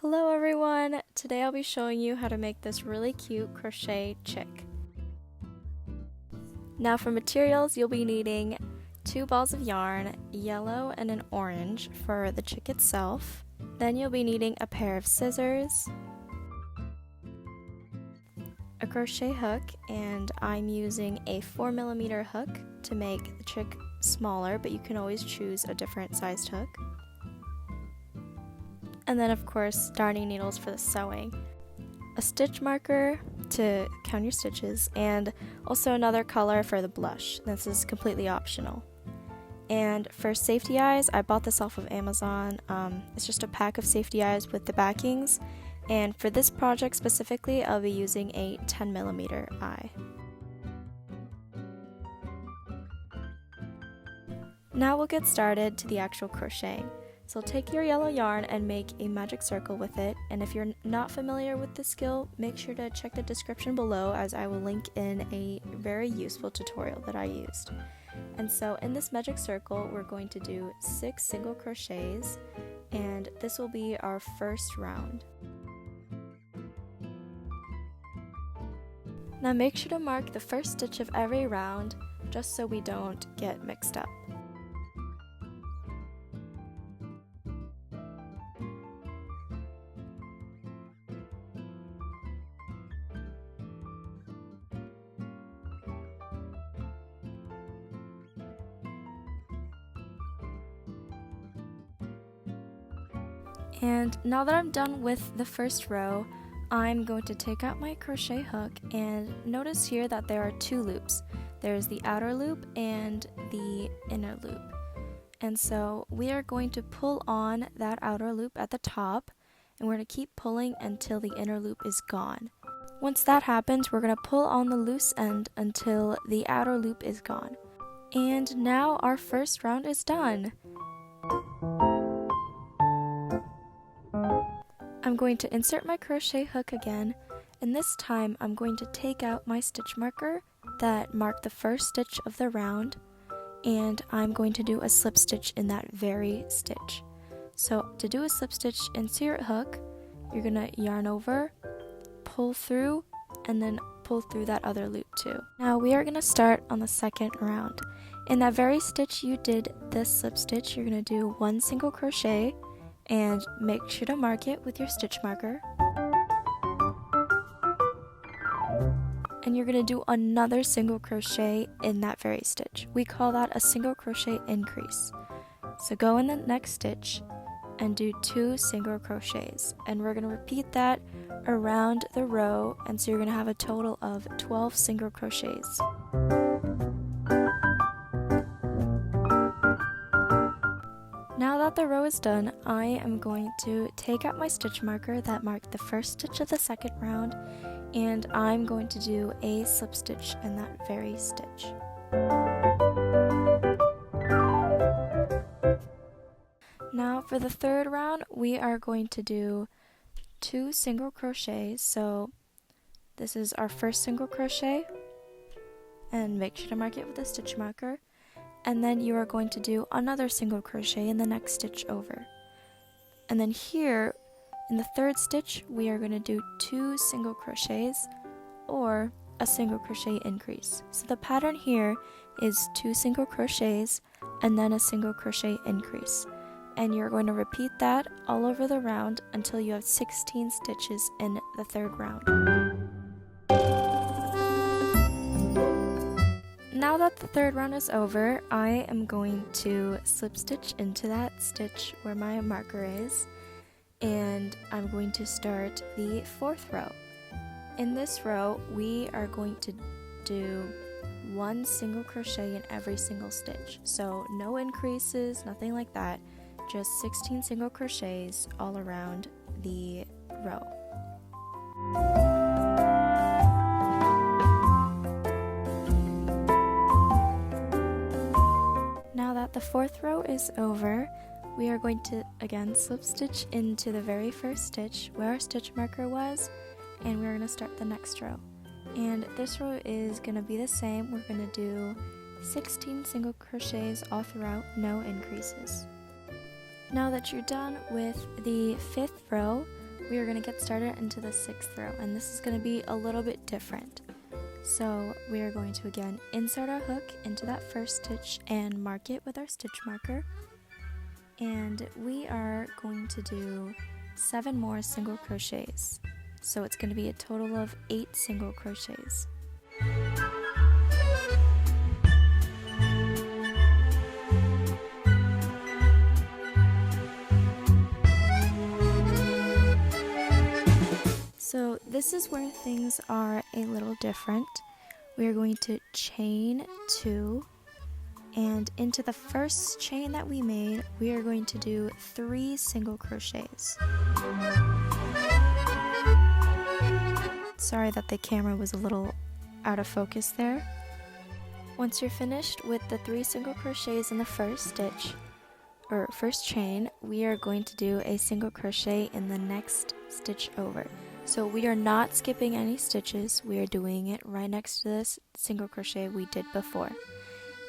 Hello everyone! Today I'll be showing you how to make this really cute crochet chick. Now for materials, you'll be needing 2 balls of yarn, yellow and an orange for the chick itself. Then you'll be needing a pair of scissors, a crochet hook, and I'm using a 4mm hook to make the chick smaller, but you can always choose a different sized hook. And then of course darning needles for the sewing, a stitch marker to count your stitches, and also another color for the blush. This is completely optional. And for safety eyes, I bought this off of Amazon. It's just a pack of safety eyes with the backings, and for this project specifically I'll be using a 10mm eye. Now we'll get started to the actual crocheting. So take your yellow yarn and make a magic circle with it, and if you're not familiar with this skill, make sure to check the description below as I will link in a very useful tutorial that I used. And so in this magic circle we're going to do 6 single crochets, and this will be our first round. Now make sure to mark the first stitch of every round just so we don't get mixed up. And now that I'm done with the first row, I'm going to take out my crochet hook, and notice here that there are 2 loops. There's the outer loop and the inner loop. And so we are going to pull on that outer loop at the top, and we're going to keep pulling until the inner loop is gone. Once that happens, we're going to pull on the loose end until the outer loop is gone. And now our first round is done. I'm going to insert my crochet hook again, and this time I'm going to take out my stitch marker that marked the first stitch of the round, and I'm going to do a slip stitch in that very stitch. So to do a slip stitch, insert hook, you're going to yarn over, pull through, and then pull through that other loop too. Now we are going to start on the second round. In that very stitch you did this slip stitch, you're going to do 1 single crochet, and make sure to mark it with your stitch marker. And you're going to do another single crochet in that very stitch. We call that a single crochet increase. So go in the next stitch and do 2 single crochets, and we're going to repeat that around the row, and so you're going to have a total of 12 single crochets. Now that the row is done, I am going to take out my stitch marker that marked the first stitch of the second round, and I'm going to do a slip stitch in that very stitch. Now for the third round, we are going to do 2 single crochets. So this is our first single crochet, and make sure to mark it with a stitch marker. And then you are going to do another single crochet in the next stitch over. And then here in the third stitch we are going to do 2 single crochets or a single crochet increase. So the pattern here is 2 single crochets and then a single crochet increase. And you're going to repeat that all over the round until you have 16 stitches in the third round. Now that the third round is over, I am going to slip stitch into that stitch where my marker is, and I'm going to start the 4th row. In this row, we are going to do 1 single crochet in every single stitch. So no increases, nothing like that, just 16 single crochets all around the row. Now that the 4th row is over, we are going to again slip stitch into the very first stitch where our stitch marker was, and we're going to start the next row. And this row is going to be the same. We're going to do 16 single crochets all throughout, no increases. Now that you're done with the 5th row, we are going to get started into the 6th row, and this is going to be a little bit different. So we are going to again insert our hook into that first stitch and mark it with our stitch marker, and we are going to do 7 more single crochets. So it's going to be a total of 8 single crochets. So this is where things are a little different. We are going to chain 2, and into the first chain that we made, we are going to do 3 single crochets. Sorry that the camera was a little out of focus there. Once you're finished with the 3 single crochets in the first stitch, or first chain, we are going to do a single crochet in the next stitch over. So we are not skipping any stitches, we are doing it right next to this single crochet we did before.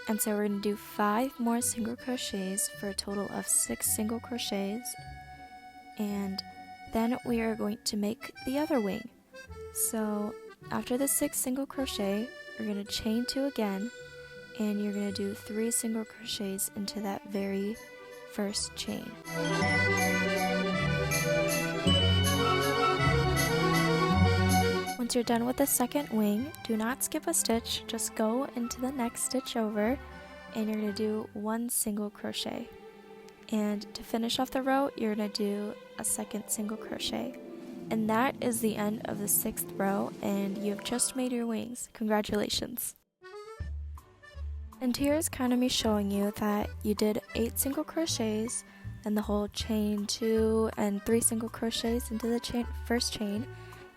And so we're going to do 5 more single crochets for a total of 6 single crochets, and then we are going to make the other wing. So after the 6 single crochet, you're going to chain 2 again, and you're going to do 3 single crochets into that very first chain. Once you're done with the second wing, do not skip a stitch, just go into the next stitch over, and you're going to do 1 single crochet. And to finish off the row, you're going to do a second single crochet. And that is the end of the 6th row, and you have just made your wings. Congratulations! And here's kind of me showing you that you did 8 single crochets, and the whole chain 2 and 3 single crochets into the first chain,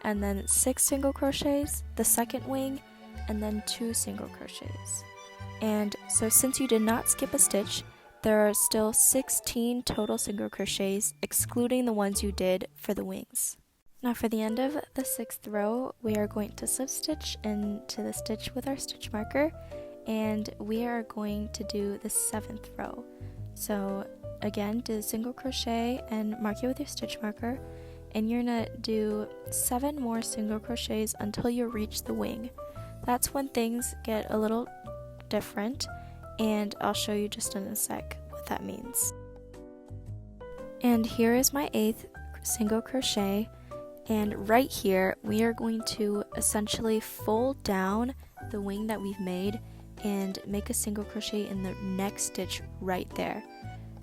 and then 6 single crochets, the second wing, and then 2 single crochets. And so since you did not skip a stitch, there are still 16 total single crochets, excluding the ones you did for the wings. Now for the end of the 6th row, we are going to slip stitch into the stitch with our stitch marker, and we are going to do the 7th row. So again, do the single crochet and mark it with your stitch marker, and you're going to do 7 more single crochets until you reach the wing. That's when things get a little different, and I'll show you just in a sec what that means. And here is my 8th single crochet, and right here we are going to essentially fold down the wing that we've made and make a single crochet in the next stitch right there.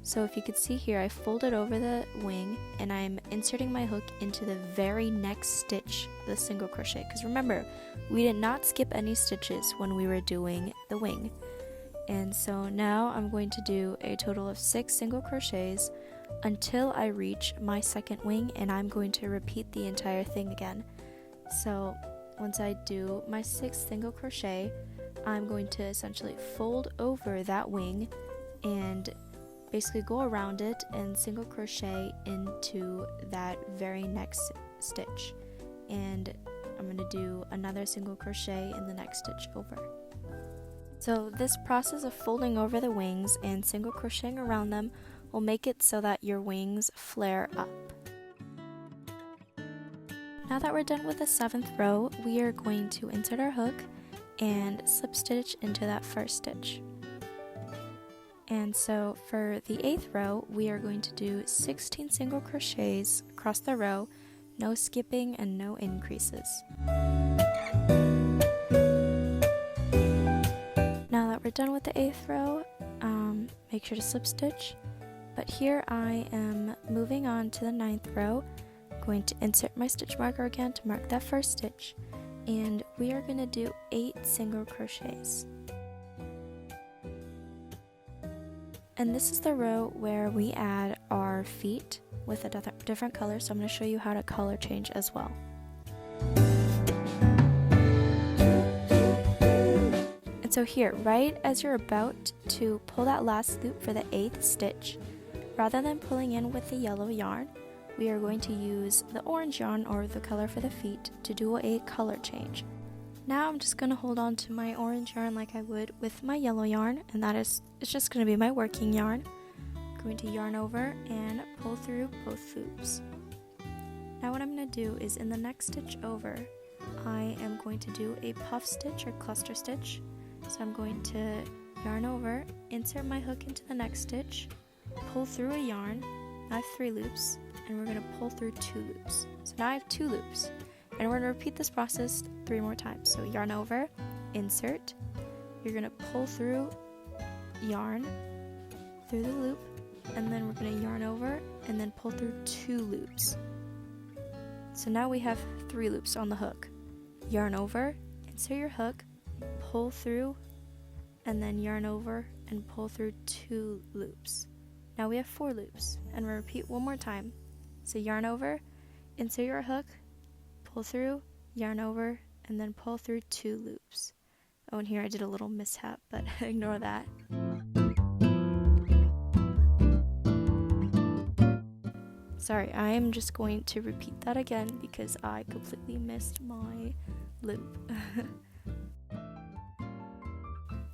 So if you could see here, I folded over the wing and I'm inserting my hook into the very next stitch, the single crochet, because remember, we did not skip any stitches when we were doing the wing. And so now I'm going to do a total of 6 single crochets until I reach my second wing, and I'm going to repeat the entire thing again. So once I do my 6th single crochet, I'm going to essentially fold over that wing and basically go around it and single crochet into that very next stitch, and I'm going to do another single crochet in the next stitch over. So this process of folding over the wings and single crocheting around them will make it so that your wings flare up. Now that we're done with the 7th row, we are going to insert our hook and slip stitch into that first stitch. And so for the 8th row, we are going to do 16 single crochets across the row, no skipping and no increases. Now that we're done with the 8th row, make sure to slip stitch. But here I am moving on to the 9th row, going to insert my stitch marker again to mark that first stitch, and we are going to do 8 single crochets. And this is the row where we add our feet with a different color, so I'm going to show you how to color change as well. And so here, right as you're about to pull that last loop for the 8th stitch, rather than pulling in with the yellow yarn, we are going to use the orange yarn, or the color for the feet, to do a color change. Now I'm just going to hold on to my orange yarn like I would with my yellow yarn, and it's just going to be my working yarn. I'm going to yarn over and pull through both loops. Now what do is in the next stitch over, I am going to do a puff stitch or cluster stitch. So I'm going to yarn over, insert my hook into the next stitch, pull through a yarn. I have 3 loops, and we're going to pull through 2 loops. So now I have 2 loops, and we're going to repeat this process 3 more times. So yarn over, insert, you're going to pull through yarn through the loop, and then we're going to yarn over and then pull through 2 loops. So now we have 3 loops on the hook. Yarn over, insert your hook, pull through, and then yarn over and pull through 2 loops. Now we have 4 loops, and we'll repeat one more time. So yarn over, insert your hook, pull through, yarn over, and then pull through 2 loops. Oh, and here I did a little mishap, but ignore that. Sorry, I am just going to repeat that again because I completely missed my loop.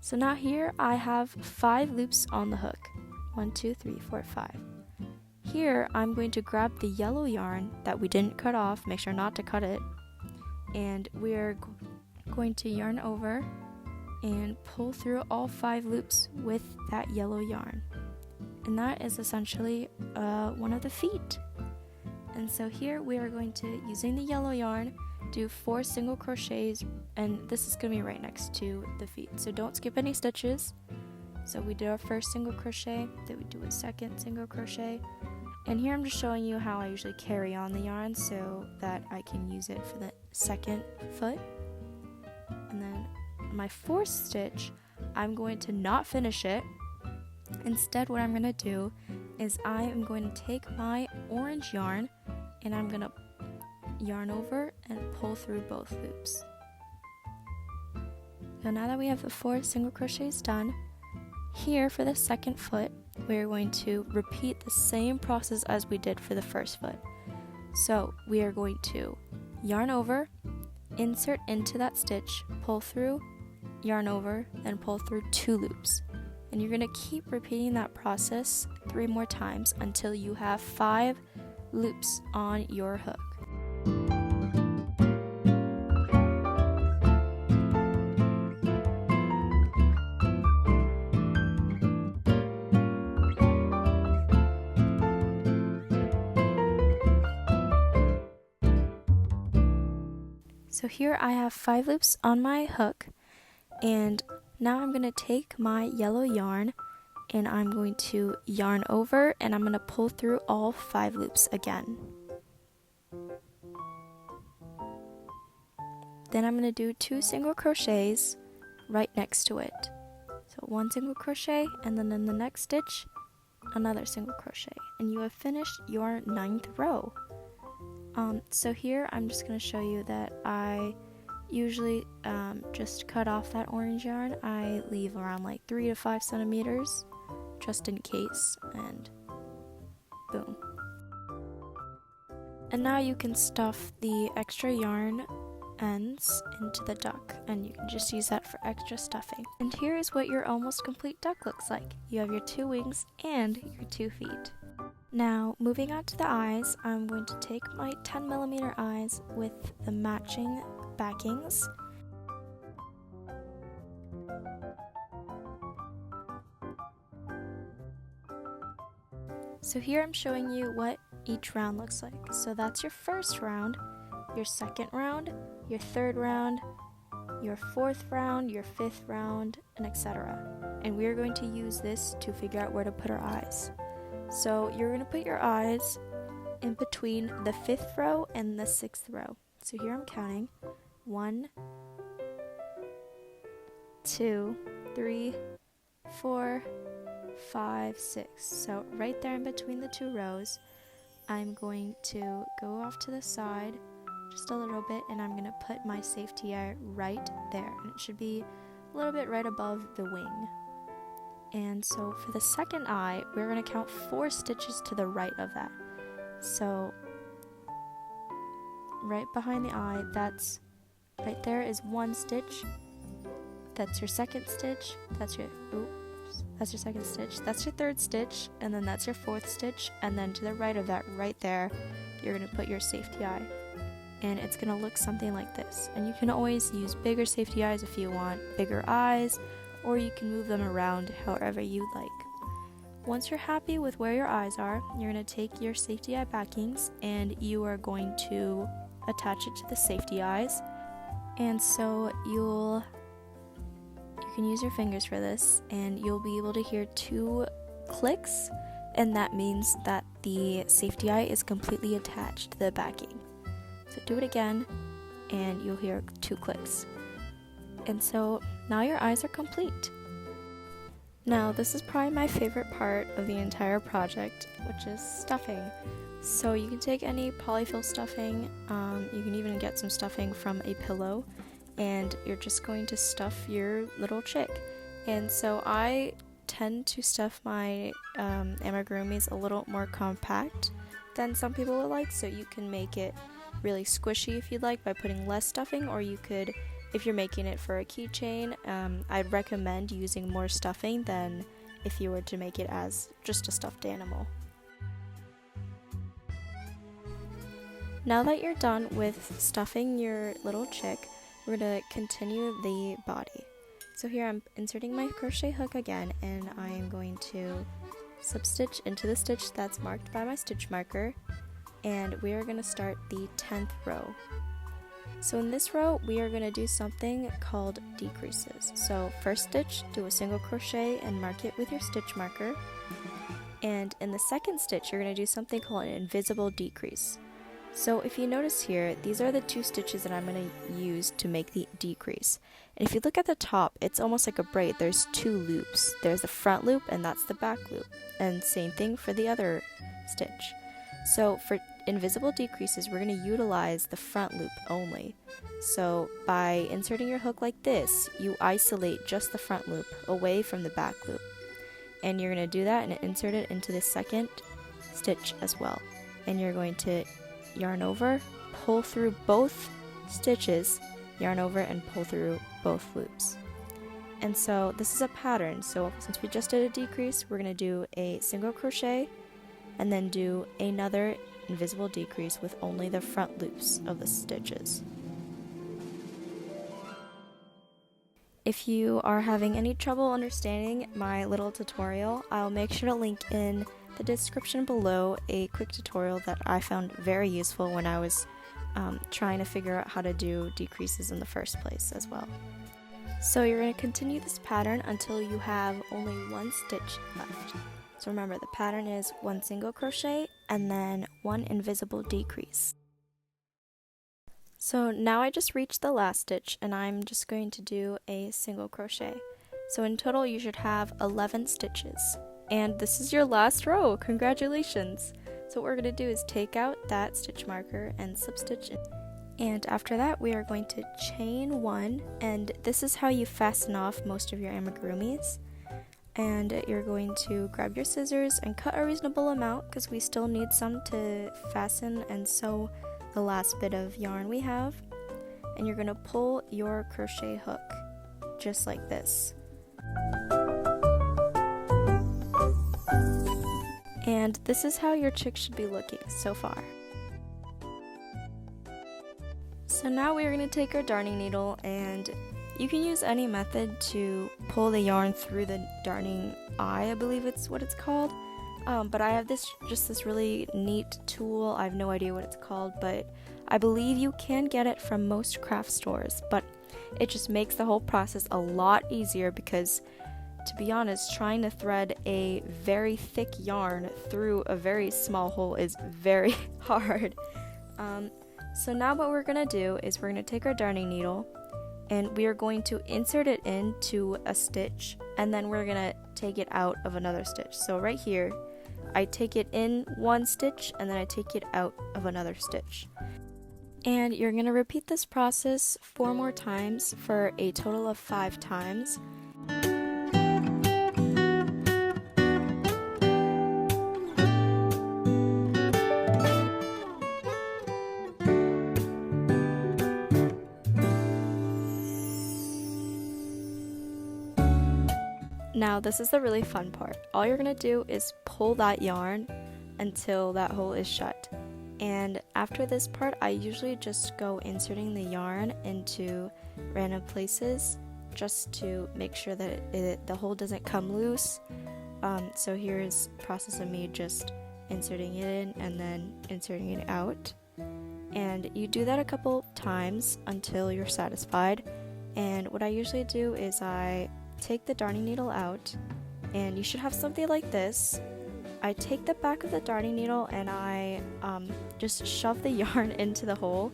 So now here I have 5 loops on the hook. 1, 2, 3, 4, 5. Here I'm going to grab the yellow yarn that we didn't cut off, make sure not to cut it, and we're going to yarn over and pull through all 5 loops with that yellow yarn. And that is essentially one of the feet. And so here we are going to, using the yellow yarn, do 4 single crochets, and this is going to be right next to the feet, so don't skip any stitches. So we did our first single crochet, then we do a second single crochet, and here I'm just showing you how I usually carry on the yarn so that I can use it for the second foot. And then my 4th stitch, I'm going to not finish it. Instead, what I'm going to do is I am going to take my orange yarn and I'm going to yarn over and pull through both loops. So now that we have the 4 single crochets done, here for the second foot, we're going to repeat the same process as we did for the first foot. So we are going to yarn over, insert into that stitch, pull through, yarn over, then pull through 2 loops. And you're going to keep repeating that process 3 more times until you have 5 loops on your hook. So here I have 5 loops on my hook, and now I'm going to take my yellow yarn and I'm going to yarn over and I'm going to pull through all 5 loops again. Then I'm going to do 2 single crochets right next to it. So 1 single crochet, and then in the next stitch another single crochet, and you have finished your 9th row. So here I'm just going to show you that I usually just cut off that orange yarn. I leave around like 3 to 5 centimeters just in case, and boom. And now you can stuff the extra yarn ends into the duck, and you can just use that for extra stuffing. And here is what your almost complete duck looks like. You have your 2 wings and your 2 feet. Now, moving on to the eyes, I'm going to take my 10mm eyes with the matching backings. So here I'm showing you what each round looks like. So that's your first round, your second round, your third round, your 4th round, your 5th round, and etc. And we are going to use this to figure out where to put our eyes. So you're going to put your eyes in between the 5th row and the 6th row. So here I'm counting 1, 2, 3, 4, 5, 6. So right there in between the 2 rows, I'm going to go off to the side just a little bit, and I'm going to put my safety eye right there. And it should be a little bit right above the wing. And so for the second eye, we're going to count 4 stitches to the right of that. So right behind the eye, that's right there is 1 stitch. That's your second stitch. That's your second stitch. That's your 3rd stitch, and then that's your 4th stitch. And then to the right of that, right there, you're going to put your safety eye. and it's going to look something like this. And you can always use bigger safety eyes if you want bigger eyes, or you can move them around however you'd like. Once you're happy with where your eyes are, you're going to take your safety eye backings and you are going to attach it to the safety eyes. And so you can use your fingers for this, and you'll be able to hear 2 clicks, and that means that the safety eye is completely attached to the backing. So do it again and you'll hear 2 clicks. And so now your eyes are complete. Now this is probably my favorite part of the entire project, which is stuffing. So you can take any polyfill stuffing, you can even get some stuffing from a pillow, and you're just going to stuff your little chick. And so I tend to stuff my amigurumis a little more compact than some people would like, so you can make it really squishy if you'd like by putting less stuffing, or you could, if you're making it for a keychain, I'd recommend using more stuffing than if you were to make it as just a stuffed animal. Now that you're done with stuffing your little chick, we're going to continue the body. So here I'm inserting my crochet hook again, and I am going to substitch into the stitch that's marked by my stitch marker, and we are going to start the 10th row. So in this row we are going to do something called decreases. So first stitch, do a single crochet and mark it with your stitch marker, and in the second stitch you're going to do something called an invisible decrease. So if you notice here, these are the 2 stitches that I'm going to use to make the decrease. And if you look at the top, it's almost like a braid. There's 2 loops. There's the front loop and that's the back loop. And same thing for the other stitch. So for invisible decreases, we're going to utilize the front loop only. So by inserting your hook like this, you isolate just the front loop away from the back loop. And you're going to do that and insert it into the second stitch as well. And you're going to yarn over, pull through both stitches, yarn over and pull through both loops. And so this is a pattern. So since we just did a decrease, we're going to do a single crochet and then do another invisible decrease with only the front loops of the stitches. If you are having any trouble understanding my little tutorial, I'll make sure to link in the description below a quick tutorial that I found very useful when I was trying to figure out how to do decreases in the first place as well. So you're going to continue this pattern until you have only 1 stitch left. So remember, the pattern is 1 single crochet and then 1 invisible decrease. So now I just reached the last stitch and I'm just going to do a single crochet. So in total you should have 11 stitches. And this is your last row. Congratulations! So what we're going to do is take out that stitch marker and slip stitch in. And after that we are going to chain 1, and this is how you fasten off most of your amigurumis. And you're going to grab your scissors and cut a reasonable amount because we still need some to fasten and sew the last bit of yarn we have. And you're going to pull your crochet hook just like this. And this is how your chick should be looking so far. So now we're going to take our darning needle, and you can use any method to pull the yarn through the darning eye, I believe it's what it's called. But I have this really neat tool. I have no idea what it's called, but I believe you can get it from most craft stores. But it just makes the whole process a lot easier because, to be honest, trying to thread a very thick yarn through a very small hole is very hard. So now what we're going to do is we're going to take our darning needle and we are going to insert it into a stitch, and then we're going to take it out of another stitch. So right here, I take it in 1 stitch and then I take it out of another stitch. And you're going to repeat this process 4 more times for a total of 5 times. Now this is the really fun part. All you're going to do is pull that yarn until that hole is shut. And after this part, I usually just go inserting the yarn into random places just to make sure that the hole doesn't come loose. So here's the process of me just inserting it in and then inserting it out. And you do that a couple times until you're satisfied. And what I usually do is I take the darning needle out, and you should have something like this. I take the back of the darning needle and I just shove the yarn into the hole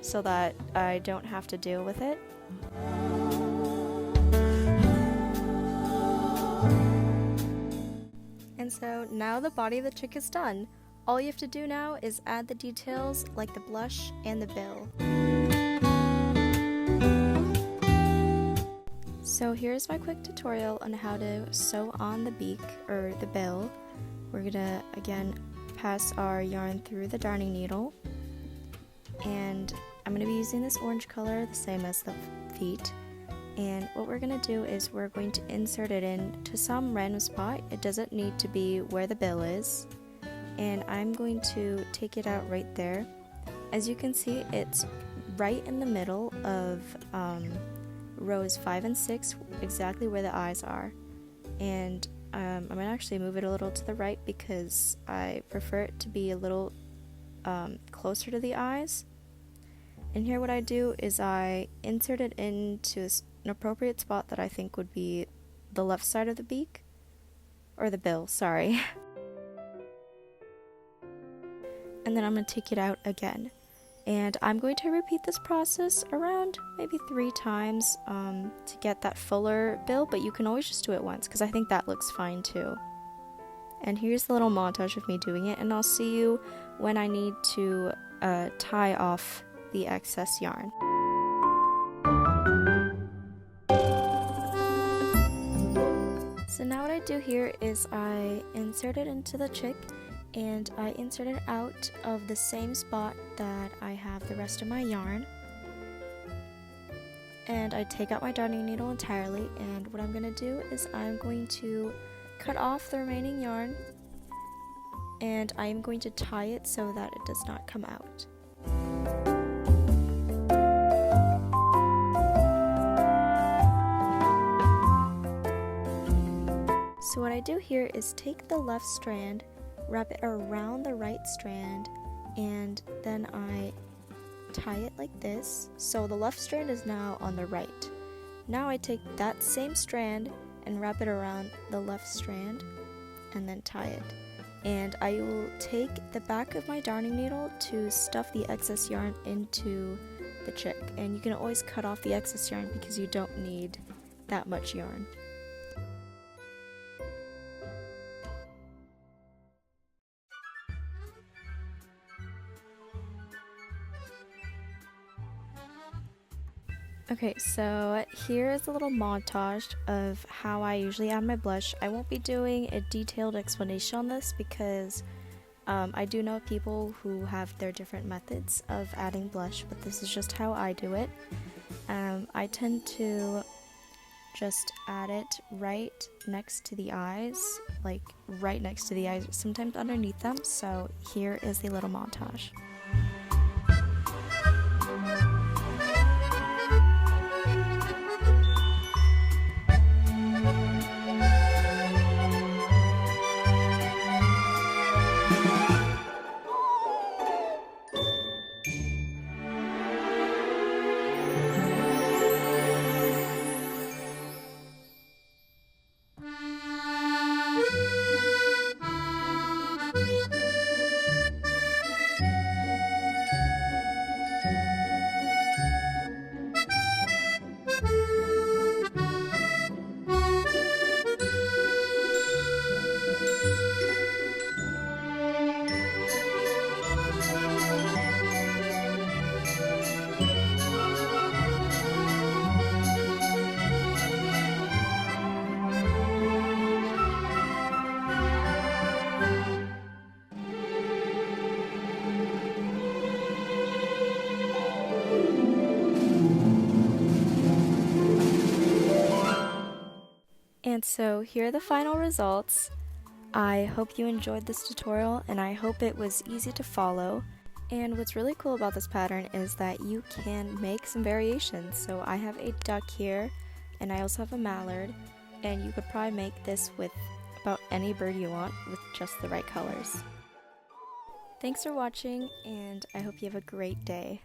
so that I don't have to deal with it. And so now the body of the chick is done. All you have to do now is add the details like the blush and the bill. So here's my quick tutorial on how to sew on the beak or the bill. We're gonna again pass our yarn through the darning needle, and I'm gonna be using this orange color, the same as the feet. And what we're gonna do is we're going to insert it into some random spot. It doesn't need to be where the bill is. And I'm going to take it out right there. As you can see, it's right in the middle of rows 5 and 6, exactly where the eyes are. And I'm going to actually move it a little to the right because I prefer it to be a little closer to the eyes. And here what I do is I insert it into an appropriate spot that I think would be the left side of the beak, or the bill, sorry. And then I'm going to take it out again. And I'm going to repeat this process around maybe 3 times to get that fuller bill, but you can always just do it once because I think that looks fine too. And here's the little montage of me doing it, and I'll see you when I need to tie off the excess yarn. So now what I do here is I insert it into the chick, and I insert it out of the same spot that I have the rest of my yarn. And I take out my darning needle entirely, and what I'm going to do is I'm going to cut off the remaining yarn, and I'm going to tie it so that it does not come out. So what I do here is take the left strand, wrap it around the right strand, and then I tie it like this. So the left strand is now on the right. Now I take that same strand and wrap it around the left strand and then tie it. And I will take the back of my darning needle to stuff the excess yarn into the chick. And you can always cut off the excess yarn because you don't need that much yarn. Okay, so here is a little montage of how I usually add my blush. I won't be doing a detailed explanation on this because I do know people who have their different methods of adding blush, but this is just how I do it. I tend to just add it right next to the eyes, like right next to the eyes, sometimes underneath them, so here is the little montage. And so here are the final results. I hope you enjoyed this tutorial and I hope it was easy to follow. And what's really cool about this pattern is that you can make some variations. So I have a duck here, and I also have a mallard, and you could probably make this with about any bird you want with just the right colors. Thanks for watching, and I hope you have a great day.